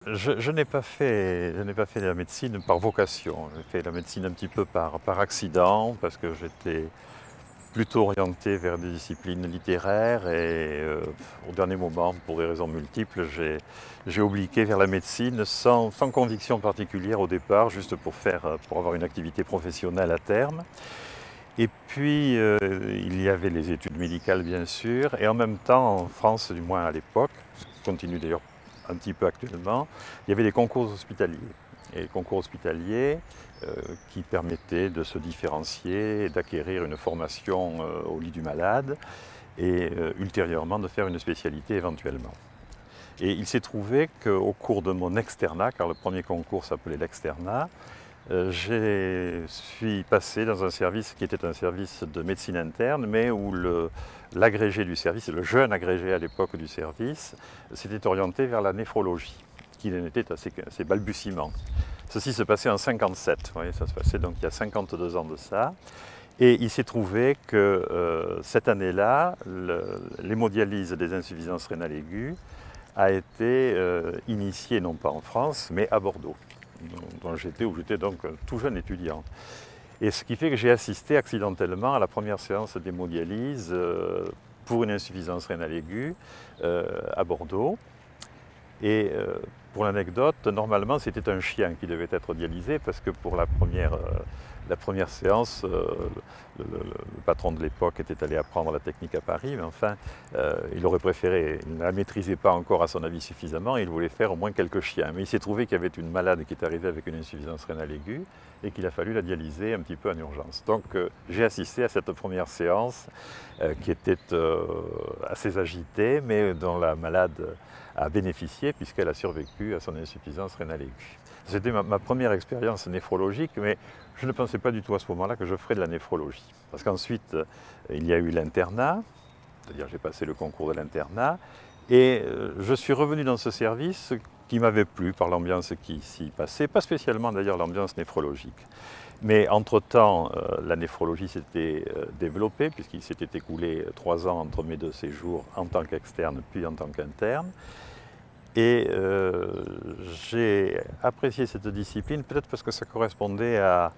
Je n'ai pas fait, la médecine par vocation. J'ai fait la médecine un petit peu par accident, parce que j'étais plutôt orienté vers des disciplines littéraires et au dernier moment, pour des raisons multiples, j'ai obliqué vers la médecine sans conviction particulière au départ, juste pour avoir une activité professionnelle à terme. Et puis, il y avait les études médicales, bien sûr, et en même temps, en France, du moins à l'époque, ce qui continue d'ailleurs un petit peu actuellement, il y avait les concours hospitaliers. Et les concours hospitaliers qui permettaient de se différencier et d'acquérir une formation au lit du malade et ultérieurement de faire une spécialité éventuellement. Et il s'est trouvé qu'au cours de mon externat, car le premier concours s'appelait l'externat, je suis passé dans un service qui était un service de médecine interne, mais où l'agrégé du service, le jeune agrégé à l'époque du service, s'était orienté vers la néphrologie, qui en était à ses balbutiements. Ceci se passait en 57, vous voyez, ça se passait donc il y a 52 ans de ça. Et il s'est trouvé que cette année-là, l'hémodialyse des insuffisances rénales aiguës a été initiée non pas en France, mais à Bordeaux, où j'étais donc un tout jeune étudiant. Et ce qui fait que j'ai assisté accidentellement à la première séance d'hémodialyse pour une insuffisance rénale aiguë à Bordeaux. Et pour l'anecdote, normalement c'était un chien qui devait être dialysé parce que pour la première séance, le patron de l'époque était allé apprendre la technique à Paris, mais enfin, il aurait préféré, il ne la maîtrisait pas encore à son avis suffisamment, et il voulait faire au moins quelques chiens. Mais il s'est trouvé qu'il y avait une malade qui est arrivée avec une insuffisance rénale aiguë et qu'il a fallu la dialyser un petit peu en urgence. Donc j'ai assisté à cette première séance qui était assez agitée, mais dont la malade a bénéficié puisqu'elle a survécu à son insuffisance rénale aiguë. C'était ma première expérience néphrologique, mais je ne pensais pas du tout à ce moment-là que je ferais de la néphrologie. Parce qu'ensuite, il y a eu l'internat, c'est-à-dire j'ai passé le concours de l'internat, et je suis revenu dans ce service qui m'avait plu par l'ambiance qui s'y passait, pas spécialement d'ailleurs l'ambiance néphrologique. Mais entre-temps, la néphrologie s'était développée, puisqu'il s'était écoulé 3 ans entre mes 2 séjours en tant qu'externe puis en tant qu'interne. Et j'ai apprécié cette discipline, peut-être parce que ça correspondait à...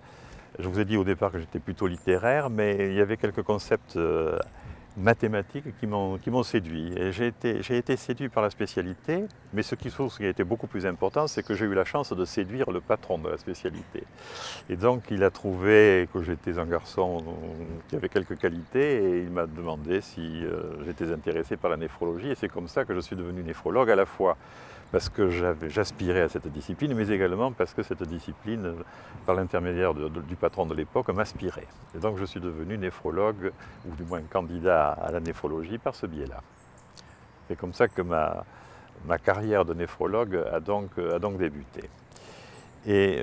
Je vous ai dit au départ que j'étais plutôt littéraire, mais il y avait quelques concepts mathématiques qui m'ont séduit. Et j'ai été séduit par la spécialité, mais ce qui a été beaucoup plus important, c'est que j'ai eu la chance de séduire le patron de la spécialité. Et donc il a trouvé que j'étais un garçon qui avait quelques qualités et il m'a demandé si j'étais intéressé par la néphrologie. Et c'est comme ça que je suis devenu néphrologue, à la fois parce que j'aspirais à cette discipline, mais également parce que cette discipline, par l'intermédiaire du patron de l'époque, m'aspirait. Et donc je suis devenu néphrologue, ou du moins candidat à la néphrologie par ce biais-là. C'est comme ça que ma carrière de néphrologue a donc débuté. Et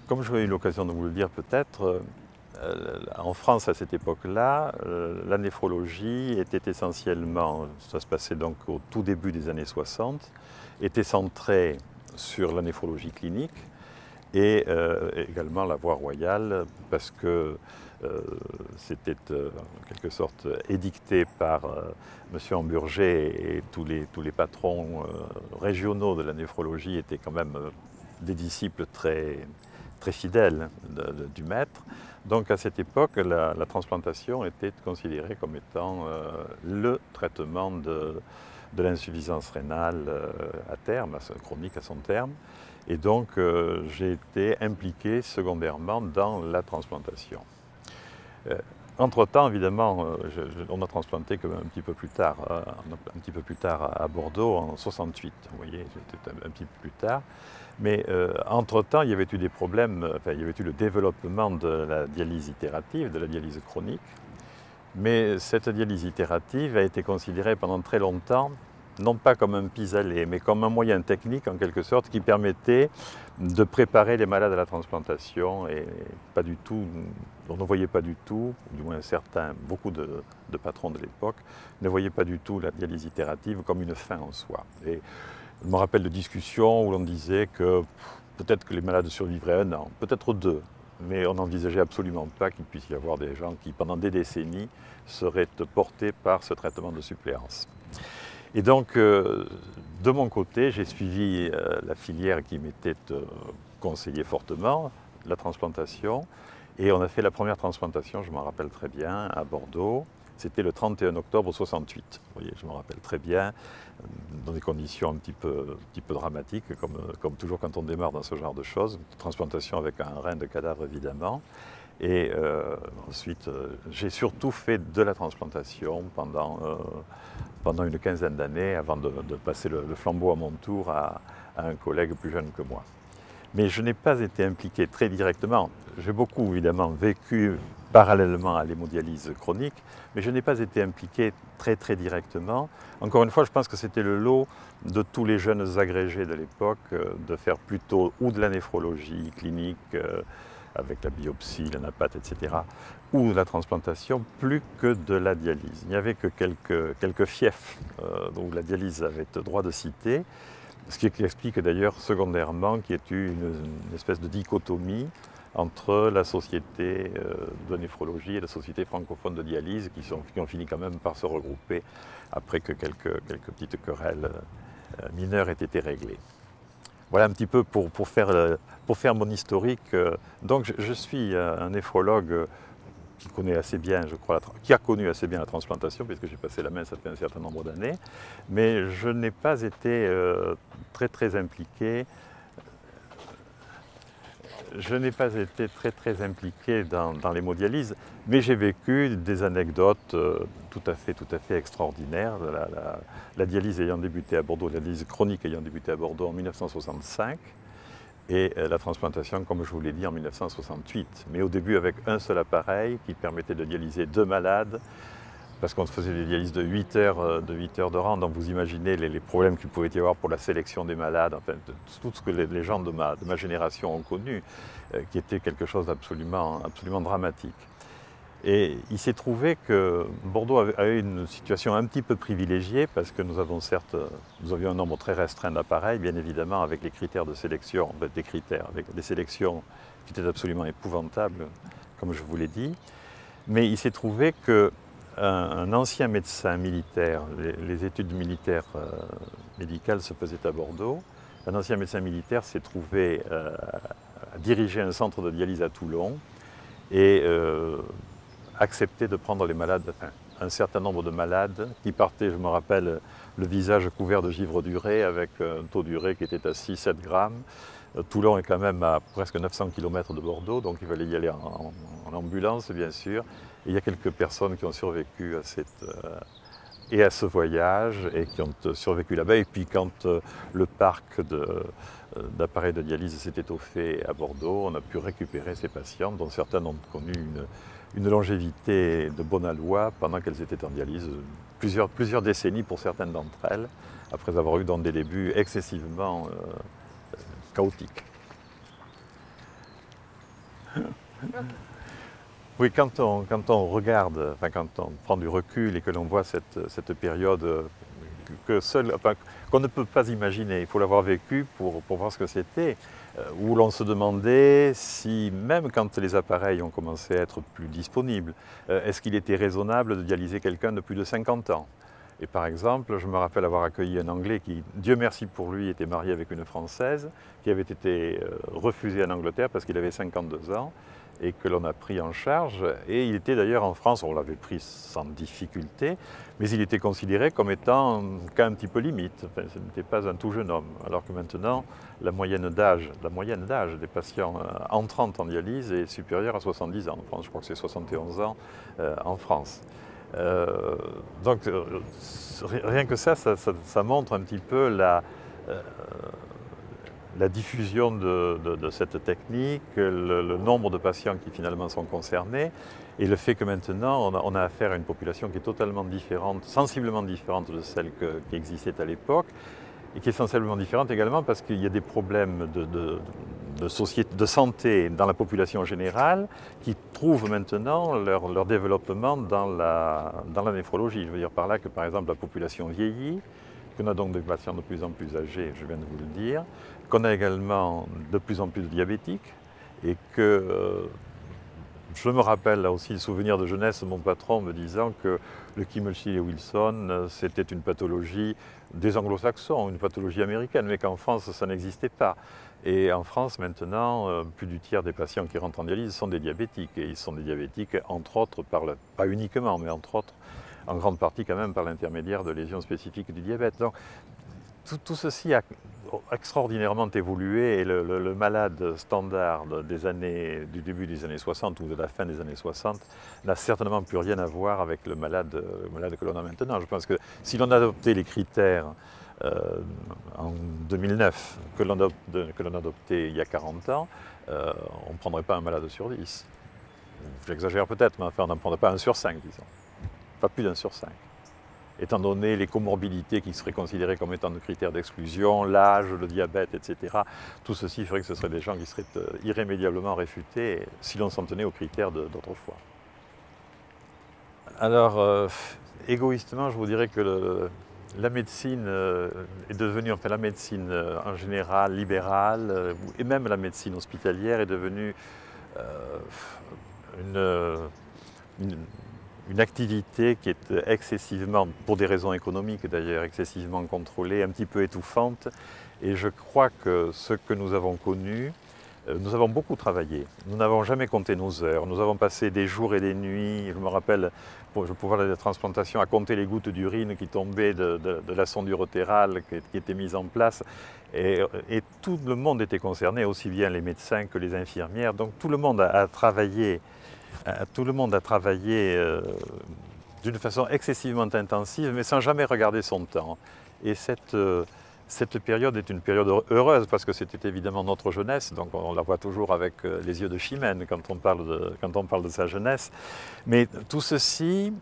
comme j'aurais eu l'occasion de vous le dire peut-être, en France à cette époque-là, la néphrologie était essentiellement, ça se passait donc au tout début des années 60, était centrée sur la néphrologie clinique et également la voie royale, parce que c'était en quelque sorte édicté par M. Hamburger, et tous les patrons régionaux de la néphrologie étaient quand même des disciples très fidèles du maître. Donc à cette époque, la transplantation était considérée comme étant le traitement de l'insuffisance rénale à terme, chronique à son terme. Et donc j'ai été impliqué secondairement dans la transplantation. Entre-temps, évidemment, on a transplanté un petit peu plus tard, à Bordeaux en 68. Vous voyez, c'était un petit peu plus tard. Mais entre-temps, il y avait eu des problèmes, enfin, il y avait eu le développement de la dialyse itérative, de la dialyse chronique. Mais cette dialyse itérative a été considérée pendant très longtemps, non pas comme un pis-aller, mais comme un moyen technique en quelque sorte qui permettait de préparer les malades à la transplantation, et pas du tout, on ne voyait pas du tout, du moins beaucoup de patrons de l'époque, ne voyaient pas du tout la dialyse itérative comme une fin en soi. Et je me rappelle de discussions où l'on disait que peut-être que les malades survivraient 1 an, peut-être 2, mais on n'envisageait absolument pas qu'il puisse y avoir des gens qui, pendant des décennies, seraient portés par ce traitement de suppléance. Et donc, de mon côté, j'ai suivi la filière qui m'était conseillée fortement, la transplantation. Et on a fait la première transplantation, je m'en rappelle très bien, à Bordeaux. C'était le 31 octobre 68. Vous voyez, je m'en rappelle très bien, dans des conditions un petit peu dramatiques, comme toujours quand on démarre dans ce genre de choses. Transplantation avec un rein de cadavre, évidemment. Et ensuite, j'ai surtout fait de la transplantation pendant une quinzaine d'années, avant de passer le flambeau à mon tour à un collègue plus jeune que moi. Mais je n'ai pas été impliqué très directement. J'ai beaucoup, évidemment, vécu parallèlement à l'hémodialyse chronique, mais je n'ai pas été impliqué très directement. Encore une fois, je pense que c'était le lot de tous les jeunes agrégés de l'époque, de faire plutôt ou de la néphrologie clinique, avec la biopsie, la napate, etc., ou de la transplantation, plus que de la dialyse. Il n'y avait que quelques fiefs où la dialyse avait droit de citer, ce qui explique d'ailleurs secondairement qu'il y ait eu une espèce de dichotomie entre la société de néphrologie et la société francophone de dialyse qui ont fini quand même par se regrouper après que quelques petites querelles mineures aient été réglées. Voilà un petit peu pour faire mon historique. Donc je suis un néphrologue qui connaît assez bien, je crois, qui a connu assez bien la transplantation, puisque j'ai passé la main, ça fait un certain nombre d'années, mais je n'ai pas été très impliqué. Je n'ai pas été très impliqué dans l'hémodialyse, mais j'ai vécu des anecdotes tout à fait extraordinaires. La dialyse ayant débuté à Bordeaux, la dialyse chronique ayant débuté à Bordeaux en 1965, et la transplantation, comme je vous l'ai dit, en 1968. Mais au début avec un seul appareil qui permettait de dialyser 2 malades, parce qu'on faisait des dialyses de 8 heures de rang. Donc vous imaginez les problèmes qu'il pouvait y avoir pour la sélection des malades, enfin, tout ce que les gens de ma génération ont connu, qui était quelque chose d'absolument dramatique. Et il s'est trouvé que Bordeaux a eu une situation un petit peu privilégiée parce que nous avions un nombre très restreint d'appareils, bien évidemment, avec les critères de sélection, avec des sélections qui étaient absolument épouvantables, comme je vous l'ai dit. Mais il s'est trouvé qu'un ancien médecin militaire, les études militaires médicales se faisaient à Bordeaux, un ancien médecin militaire s'est trouvé à diriger un centre de dialyse à Toulon et accepter de prendre les malades, enfin, un certain nombre de malades qui partaient, je me rappelle, le visage couvert de givre d'urée avec un taux d'urée qui était à 6-7 grammes. Toulon est quand même à presque 900 km de Bordeaux, donc il fallait y aller en ambulance, bien sûr. Et il y a quelques personnes qui ont survécu à ce voyage et qui ont survécu là-bas. Et puis quand le parc d'appareils de dialyse s'est étoffé à Bordeaux, on a pu récupérer ces patientes, dont certaines ont connu une longévité de bon aloi pendant qu'elles étaient en dialyse, plusieurs décennies pour certaines d'entre elles, après avoir eu dans des débuts excessivement chaotiques. Oui, quand on regarde, enfin, quand on prend du recul et que l'on voit cette période qu'on ne peut pas imaginer, il faut l'avoir vécu pour voir ce que c'était, où l'on se demandait si, même quand les appareils ont commencé à être plus disponibles, est-ce qu'il était raisonnable de dialyser quelqu'un de plus de 50 ans? Et par exemple, je me rappelle avoir accueilli un Anglais qui, Dieu merci pour lui, était marié avec une Française, qui avait été refusée en Angleterre parce qu'il avait 52 ans, et que l'on a pris en charge. Et il était d'ailleurs en France, on l'avait pris sans difficulté, mais il était considéré comme étant un cas un petit peu limite. Enfin, ce n'était pas un tout jeune homme. Alors que maintenant, la moyenne d'âge des patients entrant en dialyse est supérieure à 70 ans en France. Je crois que c'est 71 ans en France. Donc rien que ça montre un petit peu la diffusion de cette technique, le nombre de patients qui finalement sont concernés, et le fait que maintenant on a affaire à une population qui est totalement différente, sensiblement différente de celle qui existait à l'époque, et qui est sensiblement différente également parce qu'il y a des problèmes de santé dans la population générale qui trouvent maintenant leur développement dans la néphrologie. Je veux dire par là que par exemple la population vieillit, qu'on a donc des patients de plus en plus âgés, je viens de vous le dire, qu'on a également de plus en plus de diabétiques et que je me rappelle là aussi le souvenir de jeunesse de mon patron me disant que le Kimmel-Wilson, c'était une pathologie des anglo-saxons, une pathologie américaine, mais qu'en France, ça n'existait pas. Et en France, maintenant, plus du tiers des patients qui rentrent en dialyse sont des diabétiques. Et ils sont des diabétiques, entre autres, pas uniquement, mais entre autres, en grande partie quand même par l'intermédiaire de lésions spécifiques du diabète. Donc, tout ceci a extraordinairement évolué et le malade standard du début des années 60 ou de la fin des années 60 n'a certainement plus rien à voir avec le malade que l'on a maintenant. Je pense que si l'on adoptait les critères en 2009 que l'on adoptait il y a 40 ans, on ne prendrait pas un malade sur 10. J'exagère peut-être, mais enfin, on n'en prendrait pas un sur 5, disons. Pas plus d'un sur 5. Étant donné les comorbidités qui seraient considérées comme étant des critères d'exclusion, l'âge, le diabète, etc., tout ceci ferait que ce seraient des gens qui seraient irrémédiablement réfutés si l'on s'en tenait aux critères d'autrefois. Alors, égoïstement, je vous dirais que la médecine est devenue, enfin la médecine en général libérale, et même la médecine hospitalière est devenue une activité qui est excessivement, pour des raisons économiques d'ailleurs, excessivement contrôlée, un petit peu étouffante. Et je crois que ce que nous avons connu, nous avons beaucoup travaillé. Nous n'avons jamais compté nos heures. Nous avons passé des jours et des nuits. Je me rappelle, je pouvais aller à la transplantation, à compter les gouttes d'urine qui tombaient de la sonde urotérale qui était mise en place. Et tout le monde était concerné, aussi bien les médecins que les infirmières. Donc tout le monde a travaillé. D'une façon excessivement intensive, mais sans jamais regarder son temps. Et cette période est une période heureuse parce que c'était évidemment notre jeunesse, donc on la voit toujours avec les yeux de Chimène quand on parle de sa jeunesse. Mais tout ceci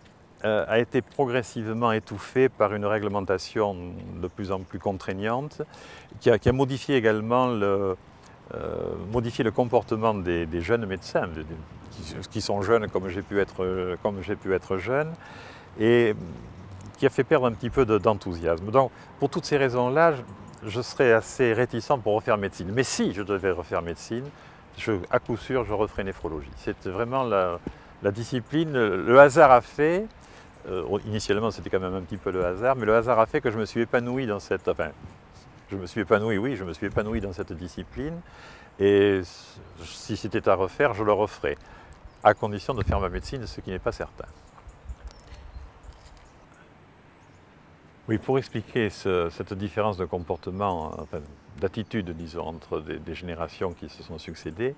a été progressivement étouffé par une réglementation de plus en plus contraignante qui a modifié également le comportement des jeunes médecins, qui sont jeunes comme j'ai pu être jeune, et qui a fait perdre un petit peu d'enthousiasme. Donc, pour toutes ces raisons-là, je serais assez réticent pour refaire médecine. Mais si je devais refaire médecine, à coup sûr, je referais néphrologie. C'est vraiment la discipline. Le hasard a fait, initialement c'était quand même un petit peu le hasard, mais le hasard a fait que je me suis épanoui dans cette... Enfin, je me suis épanoui dans cette discipline. Et si c'était à refaire, je le referais, à condition de faire ma médecine, ce qui n'est pas certain. Oui, pour expliquer cette différence de comportement, enfin, d'attitude, disons, entre des générations qui se sont succédées,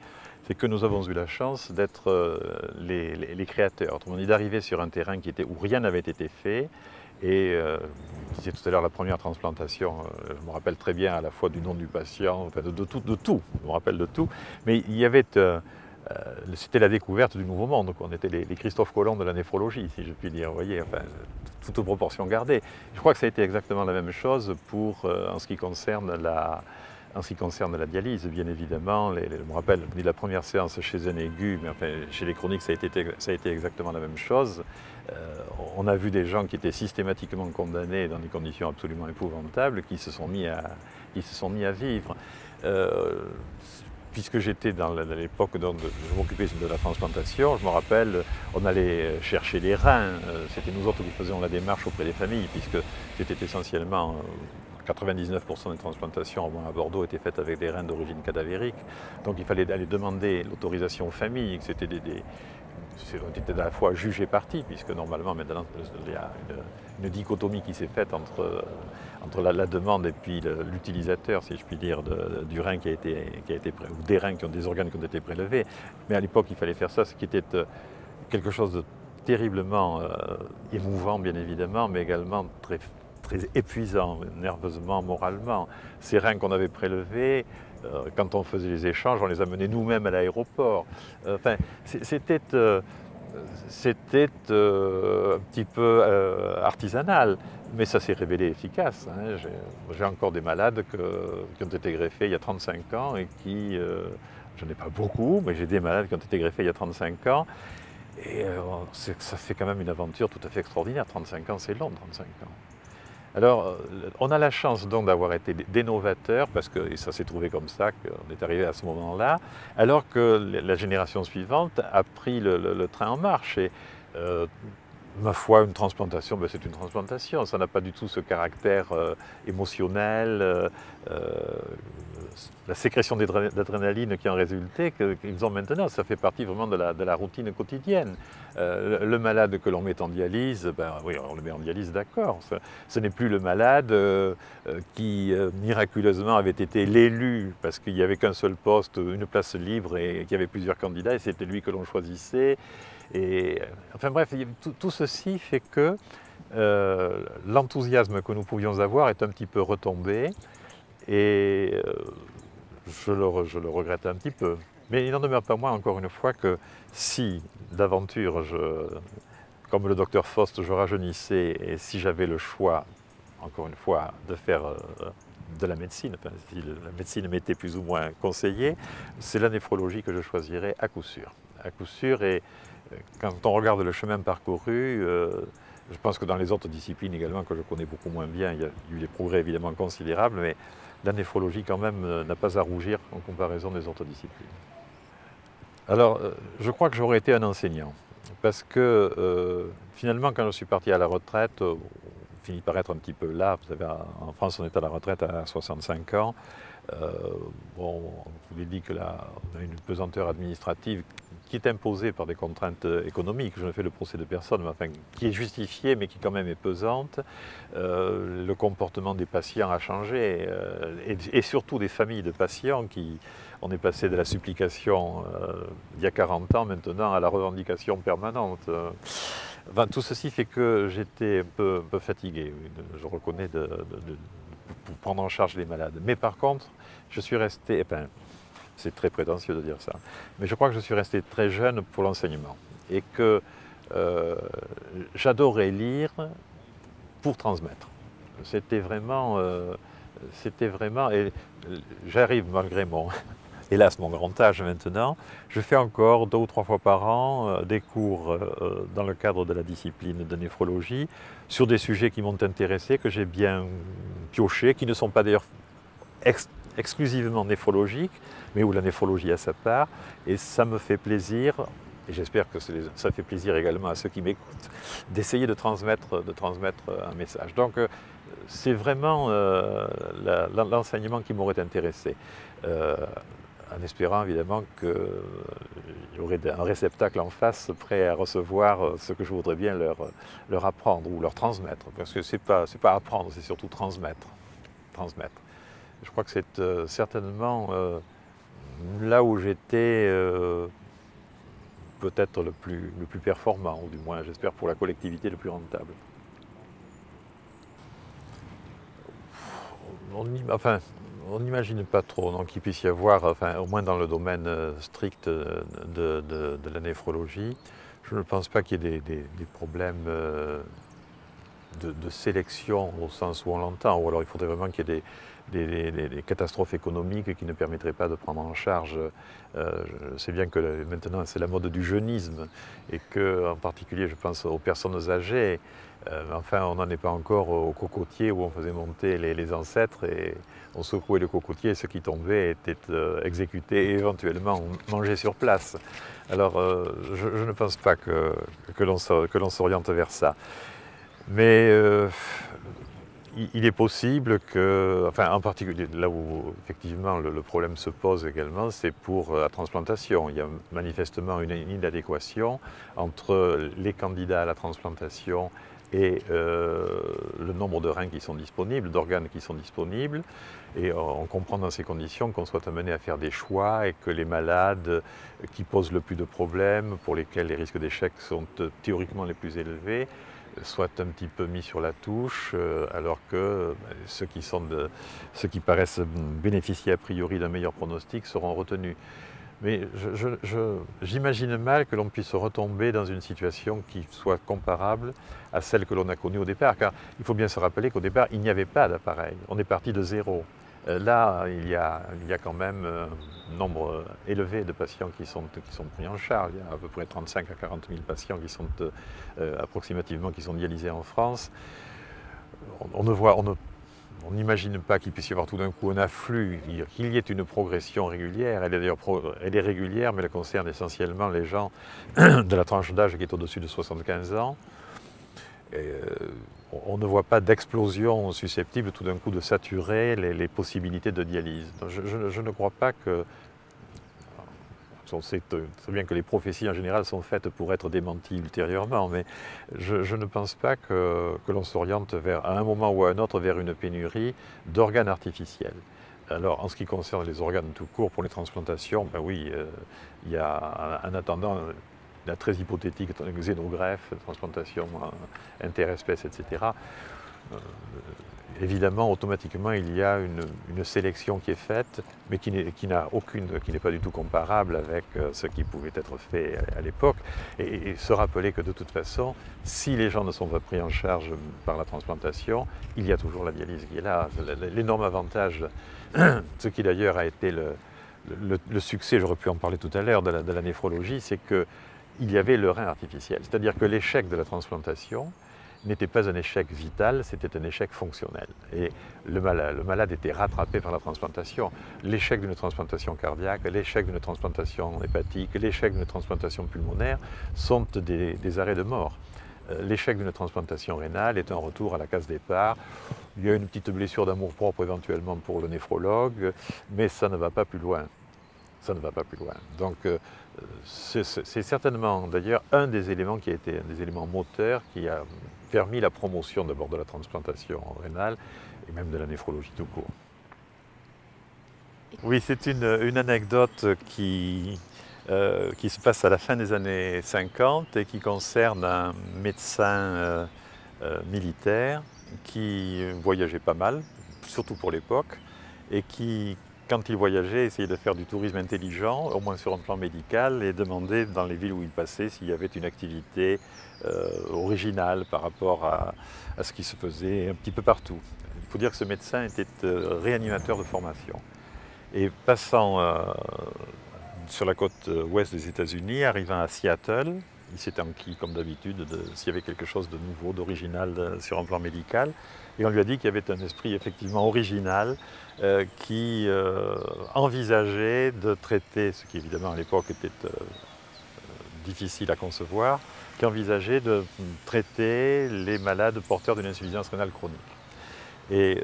c'est que nous avons eu la chance d'être les créateurs, autrement dit d'arriver sur un terrain où rien n'avait été fait. Et je disais tout à l'heure la première transplantation, je me rappelle très bien à la fois du nom du patient, enfin de tout, je me rappelle de tout, mais il y avait, c'était la découverte du nouveau monde, quoi. On était les Christophe Colomb de la néphrologie, si je puis dire, vous voyez, enfin, toute proportion gardée. Je crois que ça a été exactement la même chose en ce qui concerne la dialyse, bien évidemment. Je me rappelle de la première séance chez un aigu, mais enfin, chez les chroniques, ça a été exactement la même chose. On a vu des gens qui étaient systématiquement condamnés dans des conditions absolument épouvantables, qui se sont mis à vivre. Puisque j'étais dans l'époque où je m'occupais de la transplantation, je me rappelle, on allait chercher les reins. C'était nous autres qui faisions la démarche auprès des familles, puisque c'était essentiellement 99% des transplantations à Bordeaux étaient faites avec des reins d'origine cadavérique. Donc il fallait aller demander l'autorisation aux familles, que c'était on était à la fois juge et partie, puisque normalement maintenant il y a une dichotomie qui s'est faite entre la demande et puis l'utilisateur, si je puis dire, du rein qui a été ou des reins des organes qui ont été prélevés. Mais à l'époque, il fallait faire ça, ce qui était quelque chose de terriblement émouvant, bien évidemment, mais également très épuisant, nerveusement, moralement. Ces reins qu'on avait prélevés, quand on faisait les échanges, on les amenait nous-mêmes à l'aéroport. Enfin, c'était un petit peu artisanal, mais ça s'est révélé efficace. Hein. J'ai encore des malades qui ont été greffés il y a 35 ans et je n'ai pas beaucoup, mais j'ai des malades qui ont été greffés il y a 35 ans. Et ça fait quand même une aventure tout à fait extraordinaire. 35 ans, c'est long, 35 ans. Alors, on a la chance donc d'avoir été des novateurs, parce que et ça s'est trouvé comme ça qu'on est arrivé à ce moment-là, alors que la génération suivante a pris le train en marche. Et ma foi, une transplantation, ben, c'est une transplantation. Ça n'a pas du tout ce caractère émotionnel, la sécrétion d'adrénaline qui en résultait qu'ils ont maintenant. Ça fait partie vraiment de la routine quotidienne. Le malade que l'on met en dialyse, ben, oui, on le met en dialyse, d'accord. Ce n'est plus le malade qui miraculeusement avait été l'élu parce qu'il n'y avait qu'un seul poste, une place libre et qu'il y avait plusieurs candidats et c'était lui que l'on choisissait. Et, enfin bref, tout ceci fait que l'enthousiasme que nous pouvions avoir est un petit peu retombé et je le regrette un petit peu. Mais il n'en demeure pas moins, encore une fois, que si d'aventure, comme le docteur Faust, je rajeunissais et si j'avais le choix, encore une fois, de faire de la médecine, enfin, si la médecine m'était plus ou moins conseillée, c'est la néphrologie que je choisirais à coup sûr. À coup sûr, et quand on regarde le chemin parcouru, je pense que dans les autres disciplines également, que je connais beaucoup moins bien, il y a eu des progrès évidemment considérables, mais la néphrologie quand même n'a pas à rougir en comparaison des autres disciplines. Alors, je crois que j'aurais été un enseignant, parce que finalement, quand je suis parti à la retraite, on finit par être un petit peu là. Vous savez, en France, on est à la retraite à 65 ans. Bon, je vous l'ai dit que là, on a une pesanteur administrative qui est imposée par des contraintes économiques. Je ne fais le procès de personne, mais enfin, qui est justifiée, mais qui quand même est pesante. Le comportement des patients a changé, et surtout des familles de patients qui, on est passé de la supplication il y a 40 ans maintenant à la revendication permanente. Enfin, tout ceci fait que j'étais un peu fatigué, oui, je reconnais, pour prendre en charge les malades. Mais par contre, je suis resté, enfin, c'est très prétentieux de dire ça, mais je crois que je suis resté très jeune pour l'enseignement et que j'adorais lire pour transmettre. C'était vraiment, et j'arrive malgré mon, hélas mon grand âge maintenant, je fais encore 2 ou 3 fois par an des cours dans le cadre de la discipline de néphrologie sur des sujets qui m'ont intéressé, que j'ai bien pioché, qui ne sont pas d'ailleurs exclusivement néphrologiques, mais où la néphrologie a sa part, et ça me fait plaisir, et j'espère que ça fait plaisir également à ceux qui m'écoutent, d'essayer de transmettre un message. Donc c'est vraiment l'enseignement qui m'aurait intéressé, en espérant évidemment qu'il y aurait un réceptacle en face prêt à recevoir ce que je voudrais bien leur apprendre ou leur transmettre, parce que c'est pas apprendre, c'est surtout transmettre. Je crois que c'est certainement là où j'étais peut-être le plus performant, ou du moins j'espère pour la collectivité le plus rentable. On n'imagine pas trop qu'il puisse y avoir, enfin, au moins dans le domaine strict de la néphrologie, je ne pense pas qu'il y ait des problèmes de sélection au sens où on l'entend, ou alors il faudrait vraiment qu'il y ait des catastrophes économiques qui ne permettraient pas de prendre en charge. Je sais bien que maintenant c'est la mode du jeunisme et que, en particulier, je pense aux personnes âgées. Enfin, on n'en est pas encore au cocotier où on faisait monter les ancêtres et on secouait le cocotier et ce qui tombait était exécuté et éventuellement mangé sur place. Alors, je ne pense pas que l'on s'oriente vers ça. Mais il est possible que, enfin, en particulier là où effectivement le problème se pose également, c'est pour la transplantation. Il y a manifestement une inadéquation entre les candidats à la transplantation et le nombre de reins qui sont disponibles, d'organes qui sont disponibles. Et on comprend dans ces conditions qu'on soit amené à faire des choix et que les malades qui posent le plus de problèmes, pour lesquels les risques d'échec sont théoriquement les plus élevés, soient un petit peu mis sur la touche, alors que ceux qui paraissent bénéficier a priori d'un meilleur pronostic seront retenus. Mais j'imagine mal que l'on puisse retomber dans une situation qui soit comparable à celle que l'on a connue au départ, car il faut bien se rappeler qu'au départ, il n'y avait pas d'appareil. On est parti de zéro. Là, il y a quand même un nombre élevé de patients qui sont pris en charge. Il y a à peu près 35 à 40 000 patients qui sont approximativement qui sont dialysés en France. on n'imagine pas qu'il puisse y avoir tout d'un coup un afflux, qu'il y ait une progression régulière. Elle est régulière, mais elle concerne essentiellement les gens de la tranche d'âge qui est au-dessus de 75 ans. Et, on ne voit pas d'explosion susceptible tout d'un coup de saturer les possibilités de dialyse. Donc je ne crois pas que... On sait très bien que les prophéties en général sont faites pour être démenties ultérieurement, mais je ne pense pas que l'on s'oriente à un moment ou à un autre vers une pénurie d'organes artificiels. Alors en ce qui concerne les organes tout court pour les transplantations, ben oui, il y a en attendant la très hypothétique xénogreffe, transplantation interespèces, etc. Évidemment, automatiquement, il y a une sélection qui est faite, mais qui n'est pas du tout comparable avec ce qui pouvait être fait à l'époque. Et se rappeler que de toute façon, si les gens ne sont pas pris en charge par la transplantation, il y a toujours la dialyse qui est là. L'énorme avantage, ce qui d'ailleurs a été le succès, j'aurais pu en parler tout à l'heure, de la néphrologie, c'est qu'il y avait le rein artificiel. C'est-à-dire que l'échec de la transplantation n'était pas un échec vital, c'était un échec fonctionnel. Et le malade était rattrapé par la transplantation. L'échec d'une transplantation cardiaque, l'échec d'une transplantation hépatique, l'échec d'une transplantation pulmonaire sont des arrêts de mort. L'échec d'une transplantation rénale est un retour à la case départ. Il y a une petite blessure d'amour-propre éventuellement pour le néphrologue, mais ça ne va pas plus loin. Ça ne va pas plus loin. Donc c'est certainement d'ailleurs un des éléments qui a été un des éléments moteurs qui a permis la promotion d'abord de la transplantation rénale et même de la néphrologie tout court. Oui, c'est une anecdote qui se passe à la fin des années 50 et qui concerne un médecin militaire qui voyageait pas mal, surtout pour l'époque, et qui, quand il voyageait, essayait de faire du tourisme intelligent, au moins sur un plan médical, et demandait dans les villes où il passait s'il y avait une activité originale par rapport à ce qui se faisait un petit peu partout. Il faut dire que ce médecin était réanimateur de formation. Et passant sur la côte ouest des États-Unis, arrivant à Seattle, il s'est enquis, comme d'habitude, s'il y avait quelque chose de nouveau, d'original sur un plan médical. Et on lui a dit qu'il y avait un esprit effectivement original qui envisageait de traiter, ce qui évidemment à l'époque était difficile à concevoir, qui envisageait de traiter les malades porteurs d'une insuffisance rénale chronique. Et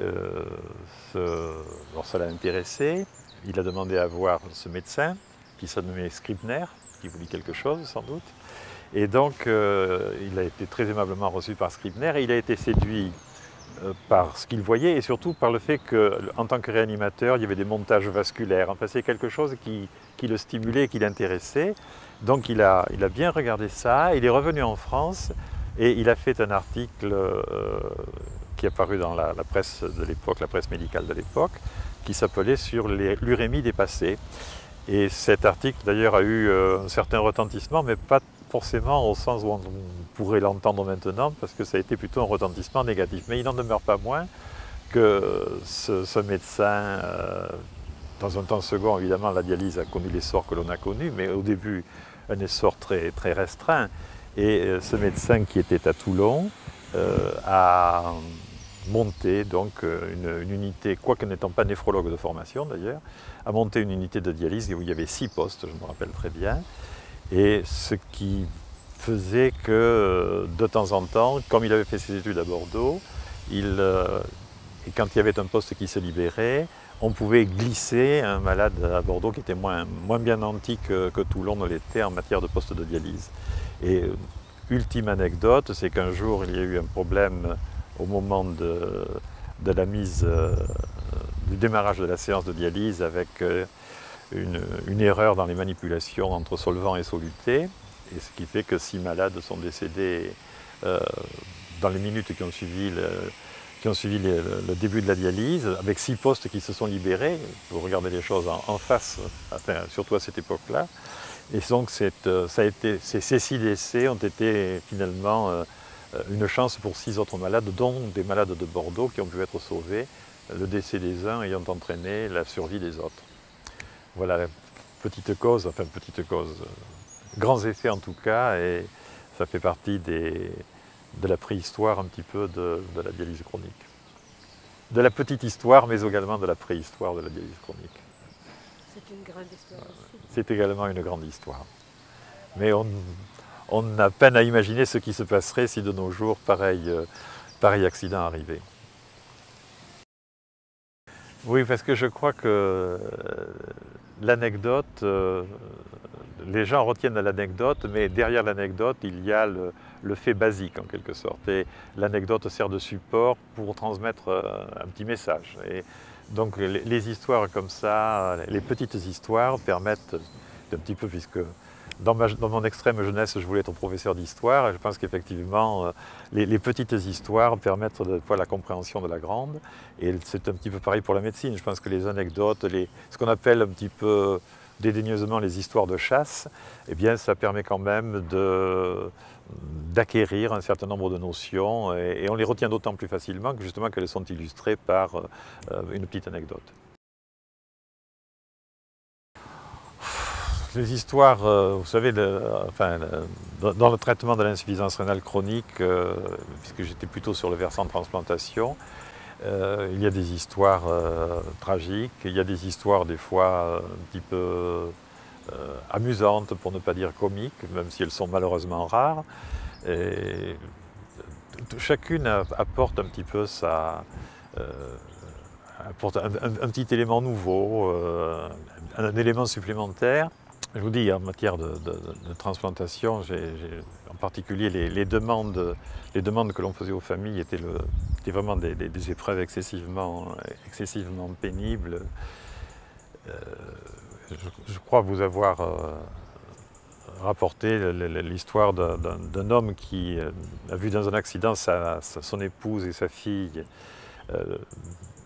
alors ça l'a intéressé, il a demandé à voir ce médecin, qui se nommait Scribner, qui voulait quelque chose sans doute. Et donc il a été très aimablement reçu par Scribner et il a été séduit par ce qu'il voyait et surtout par le fait qu'en tant que réanimateur, il y avait des montages vasculaires. Enfin, c'est quelque chose qui le stimulait et qui l'intéressait. Donc il a bien regardé ça, il est revenu en France et il a fait un article qui est apparu dans la presse de l'époque, la presse médicale de l'époque, qui s'appelait sur l'urémie dépassée. Et cet article d'ailleurs a eu un certain retentissement, mais pas forcément au sens où on pourrait l'entendre maintenant, parce que ça a été plutôt un retentissement négatif. Mais il n'en demeure pas moins que ce médecin, dans un temps second, évidemment, la dialyse a connu l'essor que l'on a connu, mais au début, un essor très, très restreint. Et ce médecin qui était à Toulon a monté donc une unité, quoique n'étant pas néphrologue de formation d'ailleurs, a monté une unité de dialyse où il y avait 6 postes, je me rappelle très bien. Et ce qui faisait que de temps en temps, comme il avait fait ses études à Bordeaux, et quand il y avait un poste qui se libérait, on pouvait glisser un malade à Bordeaux qui était moins bien nanti que Toulon ne l'était en matière de poste de dialyse. Et ultime anecdote, c'est qu'un jour il y a eu un problème au moment de la mise, du démarrage de la séance de dialyse avec une erreur dans les manipulations entre solvant et soluté, et ce qui fait que 6 malades sont décédés dans les minutes qui ont suivi le début de la dialyse, avec 6 postes qui se sont libérés, pour regarder les choses en face, enfin, surtout à cette époque-là. Et donc ces 6 décès ont été finalement une chance pour 6 autres malades, dont des malades de Bordeaux qui ont pu être sauvés, le décès des uns ayant entraîné la survie des autres. Voilà, petite cause, grands effets en tout cas, et ça fait partie des de la préhistoire un petit peu de la dialyse chronique. De la petite histoire, mais également de la préhistoire de la dialyse chronique. C'est une grande histoire aussi. C'est également une grande histoire. Mais on a peine à imaginer ce qui se passerait si de nos jours pareil accident arrivait. Oui, parce que je crois que l'anecdote, les gens retiennent l'anecdote, mais derrière l'anecdote, il y a le fait basique en quelque sorte. Et l'anecdote sert de support pour transmettre un petit message. Et donc les histoires comme ça, les petites histoires permettent un petit peu, puisque dans mon extrême jeunesse, je voulais être professeur d'histoire, et je pense qu'effectivement, les petites histoires permettent de fois la compréhension de la grande, et c'est un petit peu pareil pour la médecine. Je pense que les anecdotes, ce qu'on appelle un petit peu dédaigneusement les histoires de chasse, eh bien, ça permet quand même d'acquérir un certain nombre de notions, et on les retient d'autant plus facilement que justement qu'elles sont illustrées par une petite anecdote. Les histoires, vous savez, dans le traitement de l'insuffisance rénale chronique, puisque j'étais plutôt sur le versant de transplantation, il y a des histoires tragiques, il y a des histoires des fois un petit peu amusantes, pour ne pas dire comiques, même si elles sont malheureusement rares. Et chacune apporte un petit peu apporte un petit élément nouveau, un élément supplémentaire. Je vous dis, en matière de transplantation, en particulier les demandes que l'on faisait aux familles étaient vraiment des épreuves excessivement pénibles. Je crois vous avoir rapporté l'histoire d'un homme qui a vu dans un accident son épouse et sa fille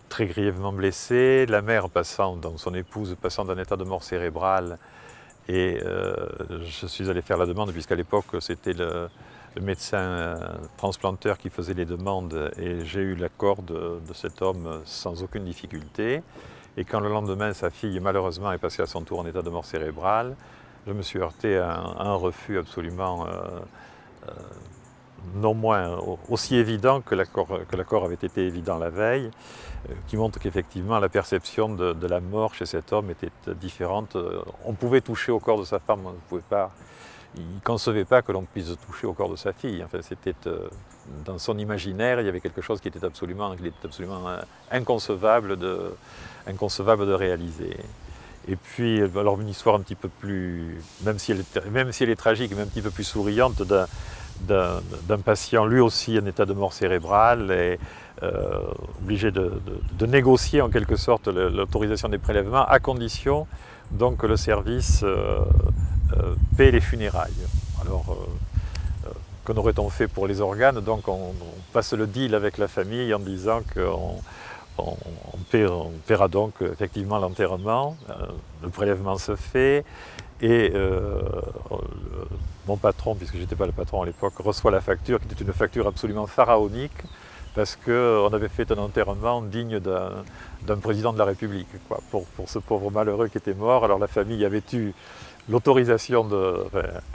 très grièvement blessées, la mère donc son épouse passant d'un état de mort cérébrale. Et je suis allé faire la demande, puisqu'à l'époque c'était le médecin transplanteur qui faisait les demandes, et j'ai eu l'accord de cet homme sans aucune difficulté. Et quand le lendemain sa fille malheureusement est passée à son tour en état de mort cérébrale, je me suis heurté à un refus absolument non moins aussi évident que l'accord avait été évident la veille, qui montre qu'effectivement la perception de la mort chez cet homme était différente. On pouvait toucher au corps de sa femme, il ne concevait pas que l'on puisse toucher au corps de sa fille. Enfin, c'était dans son imaginaire, il y avait quelque chose qui était absolument inconcevable de réaliser. Et puis, alors une histoire un petit peu plus, même si elle est tragique, mais un petit peu plus souriante, d'un patient, lui aussi en état de mort cérébrale, et obligé de négocier en quelque sorte l'autorisation des prélèvements, à condition donc que le service paie les funérailles. Alors, qu'en aurait-on fait pour les organes? Donc on passe le deal avec la famille en disant qu'on paiera donc effectivement l'enterrement, le prélèvement se fait, et mon patron, puisque je n'étais pas le patron à l'époque, reçoit la facture, qui était une facture absolument pharaonique, parce qu'on avait fait un enterrement digne d'un président de la République, quoi, pour ce pauvre malheureux qui était mort. Alors la famille avait eu l'autorisation,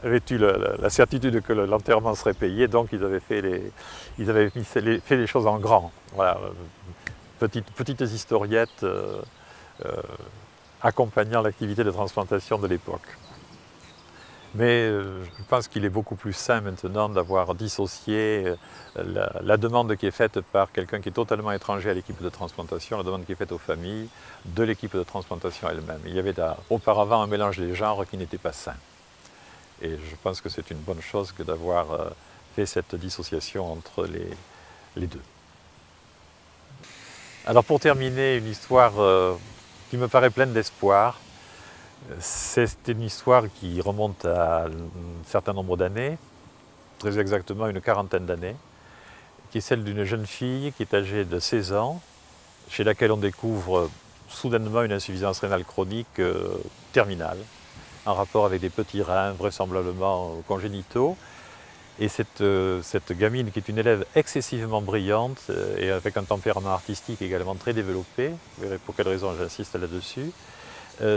avait eu la certitude que l'enterrement serait payé, donc ils avaient fait les choses en grand. Voilà, petites historiettes accompagnant l'activité de transplantation de l'époque. Mais je pense qu'il est beaucoup plus sain maintenant d'avoir dissocié la demande qui est faite par quelqu'un qui est totalement étranger à l'équipe de transplantation, la demande qui est faite aux familles, de l'équipe de transplantation elle-même. Il y avait auparavant un mélange des genres qui n'était pas sain. Et je pense que c'est une bonne chose que d'avoir fait cette dissociation entre les deux. Alors pour terminer, une histoire qui me paraît pleine d'espoir. C'est une histoire qui remonte à un certain nombre d'années, très exactement une quarantaine d'années, qui est celle d'une jeune fille qui est âgée de 16 ans, chez laquelle on découvre soudainement une insuffisance rénale chronique terminale, en rapport avec des petits reins vraisemblablement congénitaux. Et cette gamine, qui est une élève excessivement brillante et avec un tempérament artistique également très développé, vous verrez pour quelle raison j'insiste là-dessus,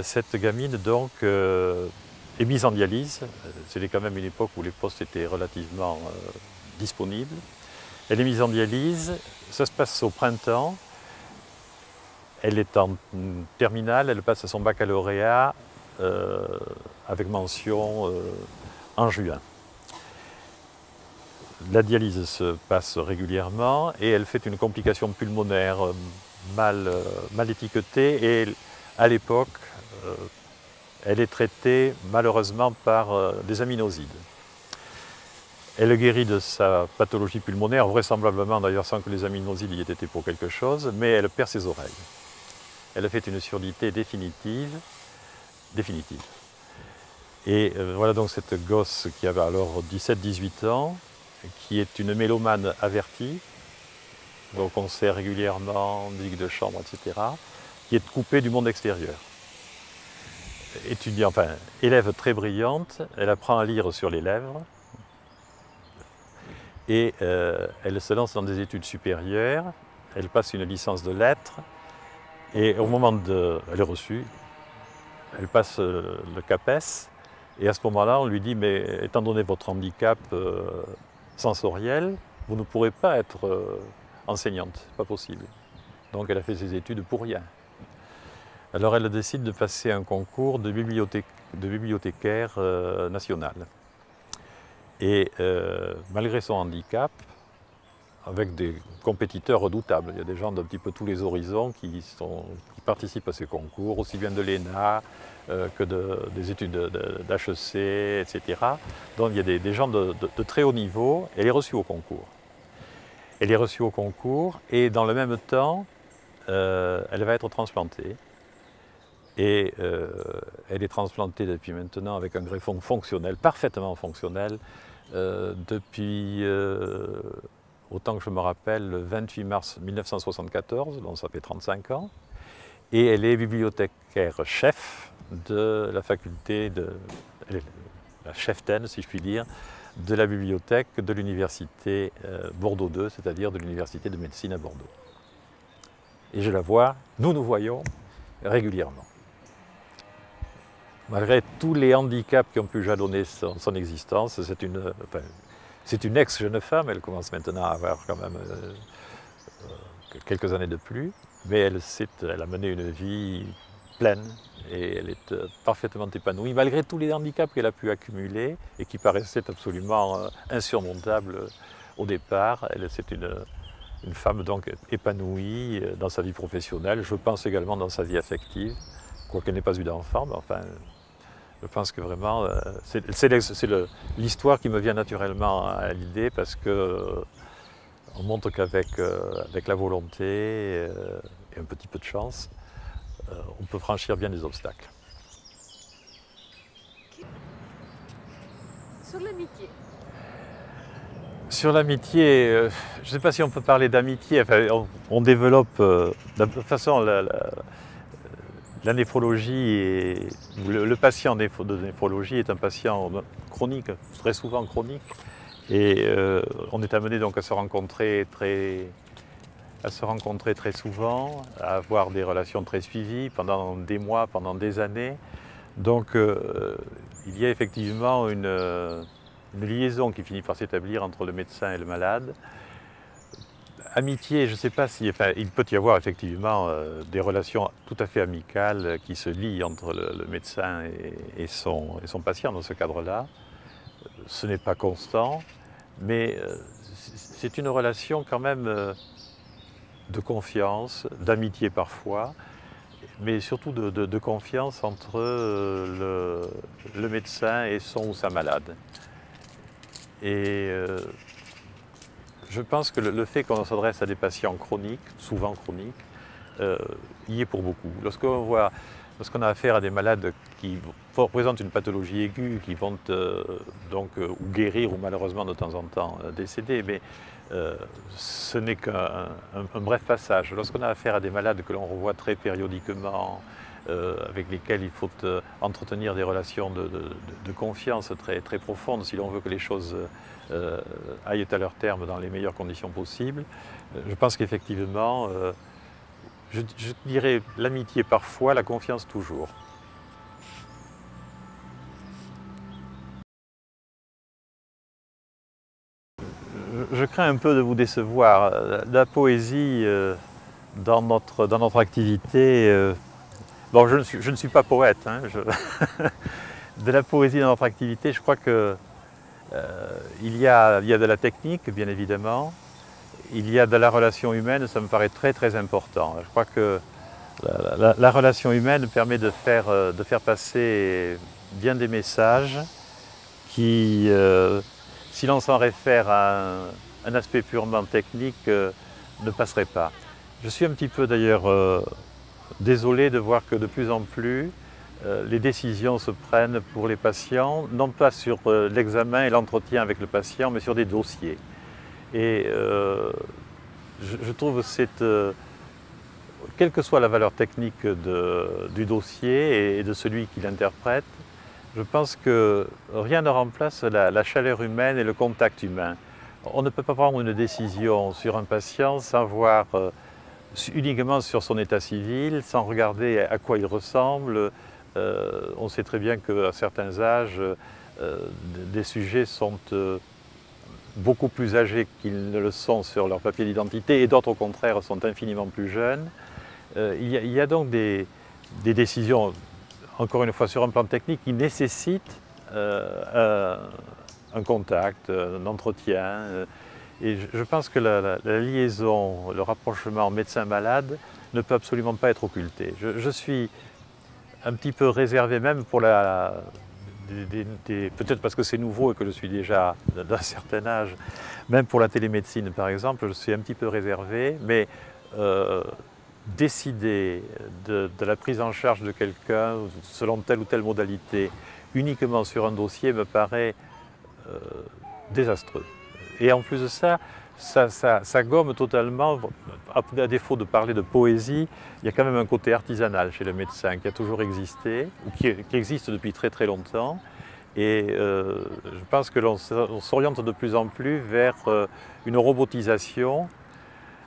cette gamine donc est mise en dialyse. C'était quand même une époque où les postes étaient relativement disponible. Elle est mise en dialyse, ça se passe au printemps. Elle est en terminale, elle passe à son baccalauréat avec mention en juin. La dialyse se passe régulièrement et elle fait une complication pulmonaire mal étiquetée et à l'époque, elle est traitée malheureusement par des aminosides. Elle guérit de sa pathologie pulmonaire, vraisemblablement d'ailleurs sans que les aminosides y aient été pour quelque chose, mais elle perd ses oreilles. Elle a fait une surdité définitive. Et voilà donc cette gosse qui avait alors 17-18 ans, qui est une mélomane avertie, donc on sait régulièrement, musique de chambre, etc., qui est coupée du monde extérieur. Élève très brillante, elle apprend à lire sur les lèvres, et elle se lance dans des études supérieures, elle passe une licence de lettres, et au moment de... elle est reçue, elle passe le CAPES, et à ce moment-là, on lui dit, mais étant donné votre handicap sensoriel, vous ne pourrez pas être enseignante, pas possible. Donc elle a fait ses études pour rien. Alors elle décide de passer un concours de bibliothécaire national. Et malgré son handicap, avec des compétiteurs redoutables, il y a des gens d'un petit peu tous les horizons qui participent à ces concours, aussi bien de l'ENA que des études d'HEC, etc. Donc il y a des gens de très haut niveau. Elle est reçue au concours. Elle est reçue au concours et dans le même temps, elle va être transplantée. Et elle est transplantée depuis maintenant avec un greffon fonctionnel, parfaitement fonctionnel, depuis, autant que je me rappelle, le 28 mars 1974, donc ça fait 35 ans. Et elle est bibliothécaire chef de la faculté, la cheftaine, si je puis dire, de la bibliothèque de l'université Bordeaux II, c'est-à-dire de l'université de médecine à Bordeaux. Et je la vois, nous nous voyons régulièrement. Malgré tous les handicaps qui ont pu jalonner son existence, c'est une ex-jeune femme, elle commence maintenant à avoir quand même quelques années de plus, mais elle a mené une vie pleine et elle est parfaitement épanouie, malgré tous les handicaps qu'elle a pu accumuler et qui paraissaient absolument insurmontables au départ. C'est une femme donc épanouie dans sa vie professionnelle, je pense également dans sa vie affective, quoiqu'elle n'ait pas eu d'enfant, mais enfin, je pense que vraiment, c'est l'histoire qui me vient naturellement à l'idée parce que on montre qu'avec avec la volonté et un petit peu de chance, on peut franchir bien des obstacles. Sur l'amitié. Sur l'amitié, je ne sais pas si on peut parler d'amitié, enfin, on développe, de toute façon, la néphrologie et le patient de néphrologie est un patient chronique, très souvent chronique, et on est amené donc à se rencontrer très souvent, à avoir des relations très suivies pendant des mois, pendant des années. Donc il y a effectivement une liaison qui finit par s'établir entre le médecin et le malade. Amitié, je ne sais pas si... Enfin, il peut y avoir effectivement des relations tout à fait amicales qui se lient entre le médecin et son patient dans ce cadre-là. Ce n'est pas constant, mais c'est une relation quand même de confiance, d'amitié parfois, mais surtout de confiance entre le médecin et son ou sa malade. Et je pense que le fait qu'on s'adresse à des patients chroniques, souvent chroniques, y est pour beaucoup. Lorsqu'on a affaire à des malades qui représentent une pathologie aiguë, qui vont donc ou guérir ou malheureusement de temps en temps décéder, mais ce n'est qu'un bref passage. Lorsqu'on a affaire à des malades que l'on revoit très périodiquement, avec lesquels il faut entretenir des relations de confiance très, très profondes si l'on veut que les choses aillent à leur terme dans les meilleures conditions possibles. Je pense qu'effectivement, je dirais l'amitié parfois, la confiance toujours. je crains un peu de vous décevoir. La poésie dans notre activité, bon, je ne suis pas poète, hein, de la poésie dans notre activité, je crois que il y a de la technique, bien évidemment, il y a de la relation humaine, ça me paraît très très important. Je crois que la relation humaine permet de faire passer bien des messages qui, si l'on s'en réfère à un aspect purement technique, ne passerait pas. Je suis un petit peu d'ailleurs désolé de voir que de plus en plus les décisions se prennent pour les patients, non pas sur l'examen et l'entretien avec le patient, mais sur des dossiers. Et je trouve que quelle que soit la valeur technique du dossier et de celui qui l'interprète, je pense que rien ne remplace la chaleur humaine et le contact humain. On ne peut pas prendre une décision sur un patient sans voir uniquement sur son état civil, sans regarder à quoi il ressemble. On sait très bien qu'à certains âges, des sujets sont beaucoup plus âgés qu'ils ne le sont sur leur papier d'identité et d'autres au contraire sont infiniment plus jeunes. Il y a donc des décisions, encore une fois sur un plan technique, qui nécessitent un contact, un entretien. Et je pense que la liaison, le rapprochement médecin-malade ne peut absolument pas être occulté. Je suis un petit peu réservé même pour peut-être parce que c'est nouveau et que je suis déjà d'un certain âge, même pour la télémédecine par exemple, je suis un petit peu réservé, mais décider de la prise en charge de quelqu'un selon telle ou telle modalité uniquement sur un dossier me paraît désastreux. Et en plus de ça, ça gomme totalement, à défaut de parler de poésie, il y a quand même un côté artisanal chez le médecin qui a toujours existé, ou qui existe depuis très très longtemps. Et je pense que l'on s'oriente de plus en plus vers une robotisation.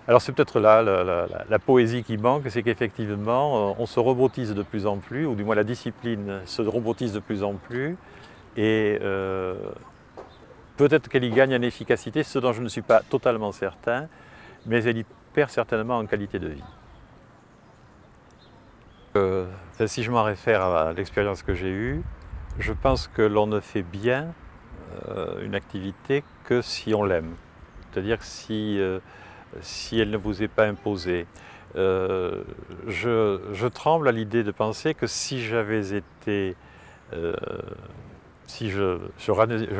Alors c'est peut-être là la poésie qui manque, c'est qu'effectivement on se robotise de plus en plus, ou du moins la discipline se robotise de plus en plus, et peut-être qu'elle y gagne en efficacité, ce dont je ne suis pas totalement certain, mais elle y perd certainement en qualité de vie. Si je m'en réfère à l'expérience que j'ai eue, je pense que l'on ne fait bien une activité que si on l'aime, c'est-à-dire si elle ne vous est pas imposée. Je tremble à l'idée de penser que si j'avais été, si je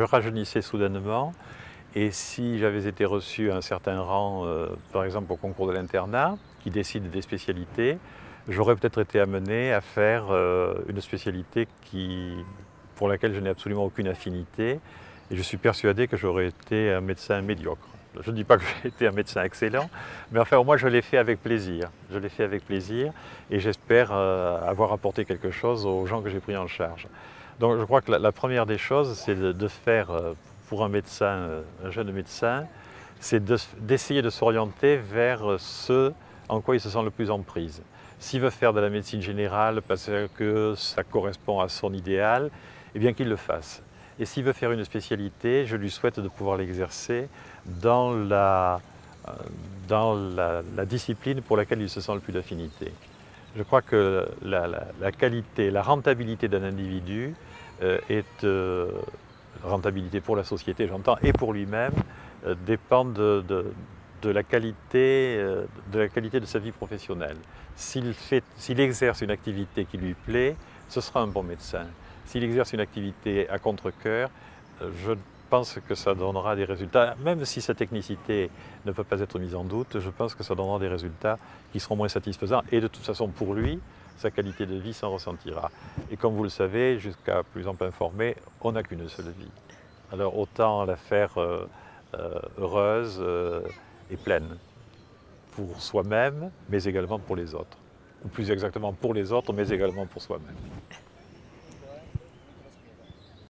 rajeunissais soudainement et si j'avais été reçu à un certain rang, par exemple au concours de l'internat, qui décide des spécialités, j'aurais peut-être été amené à faire une spécialité pour laquelle je n'ai absolument aucune affinité, et je suis persuadé que j'aurais été un médecin médiocre. Je ne dis pas que j'ai été un médecin excellent, mais enfin au moins je l'ai fait avec plaisir. Je l'ai fait avec plaisir et j'espère avoir apporté quelque chose aux gens que j'ai pris en charge. Donc je crois que la première des choses, c'est de faire pour un médecin, un jeune médecin, c'est d'essayer de s'orienter vers ce en quoi il se sent le plus en prise. S'il veut faire de la médecine générale parce que ça correspond à son idéal, eh bien qu'il le fasse. Et s'il veut faire une spécialité, je lui souhaite de pouvoir l'exercer dans la discipline pour laquelle il se sent le plus d'affinité. Je crois que la qualité, la rentabilité d'un individu est rentabilité pour la société, j'entends, et pour lui-même, dépend de la qualité de sa vie professionnelle. S'il exerce une activité qui lui plaît, ce sera un bon médecin. S'il exerce une activité à contre-cœur, je pense que ça donnera des résultats, même si sa technicité ne peut pas être mise en doute, je pense que ça donnera des résultats qui seront moins satisfaisants et de toute façon pour lui, sa qualité de vie s'en ressentira. Et comme vous le savez, jusqu'à plus ample informé, on n'a qu'une seule vie. Alors autant la faire heureuse et pleine pour soi-même, mais également pour les autres. Ou plus exactement pour les autres, mais également pour soi-même.